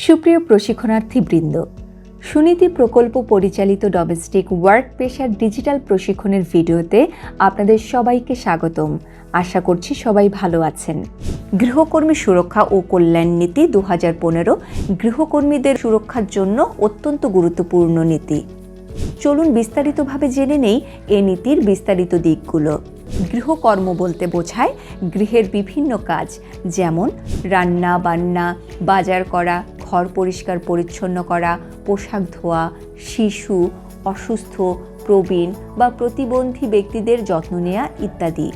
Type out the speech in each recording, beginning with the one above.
সুপ্রিয় প্রশিক্ষণার্থীবৃন্দ, সুনীতি প্রকল্প পরিচালিত ডোমেস্টিক ওয়ার্ক পেশার ডিজিটাল প্রশিক্ষণের ভিডিওতে আপনাদের সবাইকে স্বাগতম। আশা করছি সবাই ভালো আছেন। গৃহকর্মী সুরক্ষা ও কল্যাণ নীতি 2015 গৃহকর্মীদের সুরক্ষার জন্য অত্যন্ত গুরুত্বপূর্ণ নীতি। চলুন বিস্তারিতভাবে জেনে নেই এ নীতির বিস্তারিত দিকগুলো। গৃহকর্ম বলতে বোঝায় গৃহের বিভিন্ন কাজ, যেমন রান্না বান্না, বাজার করা, ঘর পরিষ্কার পরিচ্ছন্ন করা, পোশাক ধোয়া, শিশু, অসুস্থ, প্রবীণ বা প্রতিবন্ধী ব্যক্তিদের যত্ন নেওয়া ইত্যাদি।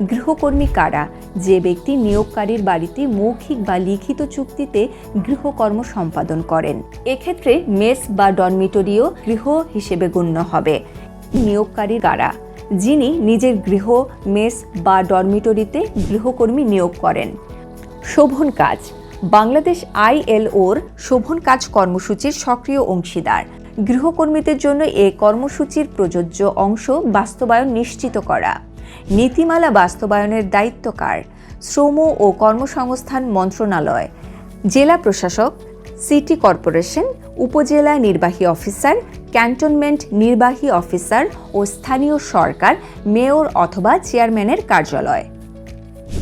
গৃহকর্মী কারা? যে ব্যক্তি নিয়োগকারীর বাড়িতে মৌখিক বা লিখিত চুক্তিতে গৃহকর্ম সম্পাদন করেন। এক্ষেত্রে মেস বা ডরমিটরিও গৃহ হিসেবে গণ্য হবে। নিয়োগকারী কারা? যিনি নিজের গৃহ, মেস বা ডরমিটরিতে গৃহকর্মী নিয়োগ করেন। শোভন কাজ বাংলাদেশ ILOর শোভন কাজ কর্মসূচির সক্রিয় অংশীদার। গৃহকর্মীদের জন্য এ কর্মসূচির প্রযোজ্য অংশ বাস্তবায়ন নিশ্চিত করা। নীতিমালা বাস্তবায়নের দায়িত্ব কার? শ্রম ও কর্মসংস্থান মন্ত্রণালয়, জেলা প্রশাসক, সিটি কর্পোরেশন, উপজেলা নির্বাহী অফিসার, ক্যান্টনমেন্ট নির্বাহী অফিসার ও স্থানীয় সরকার, মেয়র অথবা চেয়ারম্যানের কার্যালয়।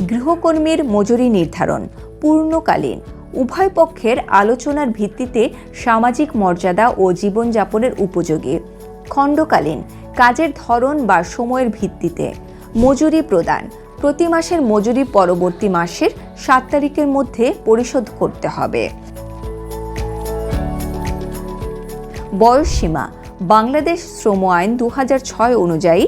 গৃহকর্মীর মজুরি নির্ধারণ পূর্ণকালীন, উভয় পক্ষের আলোচনার ভিত্তিতে সামাজিক মর্যাদা ও জীবনযাপনের উপযোগী। খণ্ডকালীন, কাজের ধরন বা সময়ের ভিত্তিতে। মজুরি প্রদান প্রতি মাসের মজুরি পরবর্তী মাসের 7 তারিখের মধ্যে পরিশোধ করতে হবে। বয়সসীমা বাংলাদেশ শ্রম আইন 2006 অনুযায়ী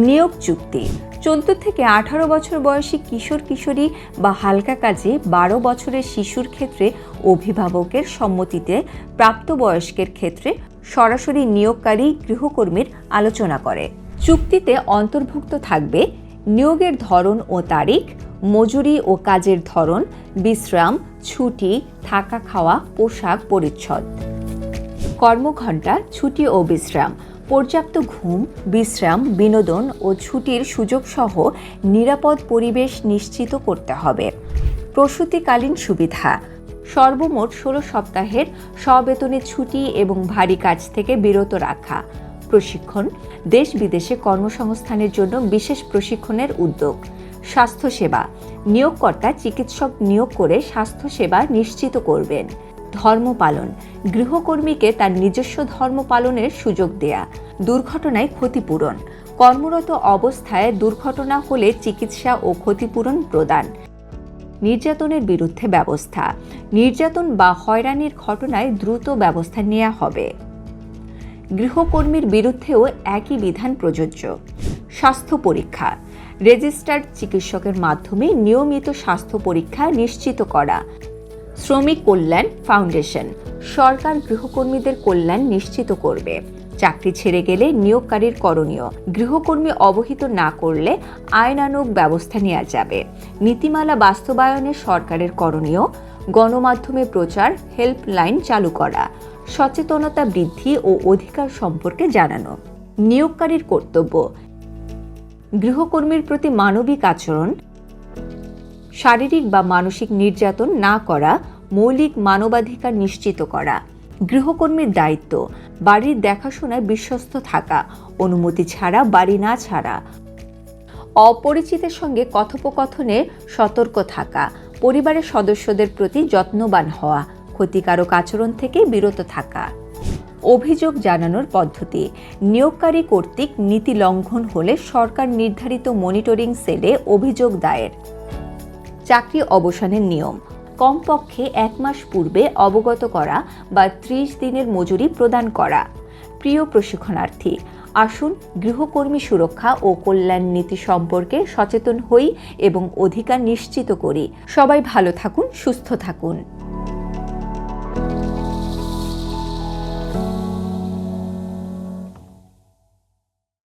নিয়োগ চুক্তি 14 থেকে 18 বছর বয়সী কিশোর কিশোরী বা হালকা কাজে 12 বছরের শিশুর ক্ষেত্রে অভিভাবকের সম্মতিতে, প্রাপ্তবয়স্কের ক্ষেত্রে সরাসরি নিয়োগকারী গৃহকর্মীর আলোচনা করে। চুক্তিতে অন্তর্ভুক্ত থাকবে নিয়োগের ধরন ও তারিখ, মজুরি ও কাজের ধরন, বিশ্রাম, ছুটি, থাকা খাওয়া, পোশাক পরিচ্ছদ। কর্মঘণ্টা, ছুটি ও বিশ্রাম, পর্যাপ্ত ঘুম, বিশ্রাম, বিনোদন ও ছুটির সুযোগ সহ নিরাপদ পরিবেশ নিশ্চিত করতে হবে। প্রসূতিকালীন সুবিধা সর্বমোট 16 সপ্তাহের সবেতনের ছুটি এবং ভারী কাজ থেকে বিরত রাখা। প্রশিক্ষণ দেশ বিদেশে কর্মসংস্থানের জন্য বিশেষ প্রশিক্ষণের উদ্যোগ। স্বাস্থ্যসেবা নিয়োগকর্তা চিকিৎসক নিয়োগ করে স্বাস্থ্যসেবা নিশ্চিত করবেন। ধর্ম পালন গৃহকর্মীকে তার নিজস্ব ধর্ম পালনের সুযোগ দেয়া। দুর্ঘটনায় ক্ষতিপূরণ কর্মরত অবস্থায় দুর্ঘটনা হলে চিকিৎসা ও ক্ষতিপূরণ প্রদান। নির্যাতনের বিরুদ্ধে ব্যবস্থা নির্যাতন বা হয়রানির ঘটনায় দ্রুত ব্যবস্থা নেওয়া হবে। গৃহকর্মীর বিরুদ্ধেও একই বিধান প্রযোজ্য। স্বাস্থ্য পরীক্ষা রেজিস্টার্ড চিকিৎসকের মাধ্যমে নিয়মিত স্বাস্থ্য পরীক্ষা নিশ্চিত করা। শ্রমিক কল্যাণ ফাউন্ডেশন সরকার গৃহকর্মীদের কল্যাণ নিশ্চিত করবে। চাকরি ছেড়ে গেলে নিয়োগকারীর করণীয়, গৃহকর্মী অবহিত না করলে আইনানুগ ব্যবস্থা নেওয়া যাবে। নীতিমালা বাস্তবায়নে সরকারের করণীয়, গণমাধ্যমে প্রচার, হেল্পলাইন চালু করা, সচেতনতা বৃদ্ধি ও অধিকার সম্পর্কে জানানো। নিয়োগকারীর কর্তব্য গৃহকর্মীর প্রতি মানবিক আচরণ, শারীরিক বা মানসিক নির্যাতন না করা, মৌলিক মানবাধিকার নিশ্চিত করা। গৃহকর্মীর দায়িত্ব বাড়ির দেখাশোনায় বিশ্বস্ত থাকা, অনুমতি ছাড়া বাড়ি না ছাড়া, অপরিচিতের সঙ্গে কথোপকথনে সতর্ক থাকা, পরিবারের সদস্যদের প্রতি যত্নবান হওয়া, ক্ষতিকারক আচরণ থেকে বিরত থাকা। অভিযোগ জানানোর পদ্ধতি নিয়োগকারী কর্তৃক নীতি লঙ্ঘন হলে সরকার নির্ধারিত মনিটরিং সেলে অভিযোগ দায়ের। চাকরি অবসানের নিয়ম কমপক্ষে 1 মাস পূর্বে অবগত করা বা 30 দিনের মজুরি প্রদান করা। প্রিয় প্রশিক্ষণার্থী, আসুন গৃহকর্মী সুরক্ষা ও কল্যাণ নীতি সম্পর্কে সচেতন হই এবং অধিকার নিশ্চিত করি। সবাই ভালো থাকুন, সুস্থ থাকুন।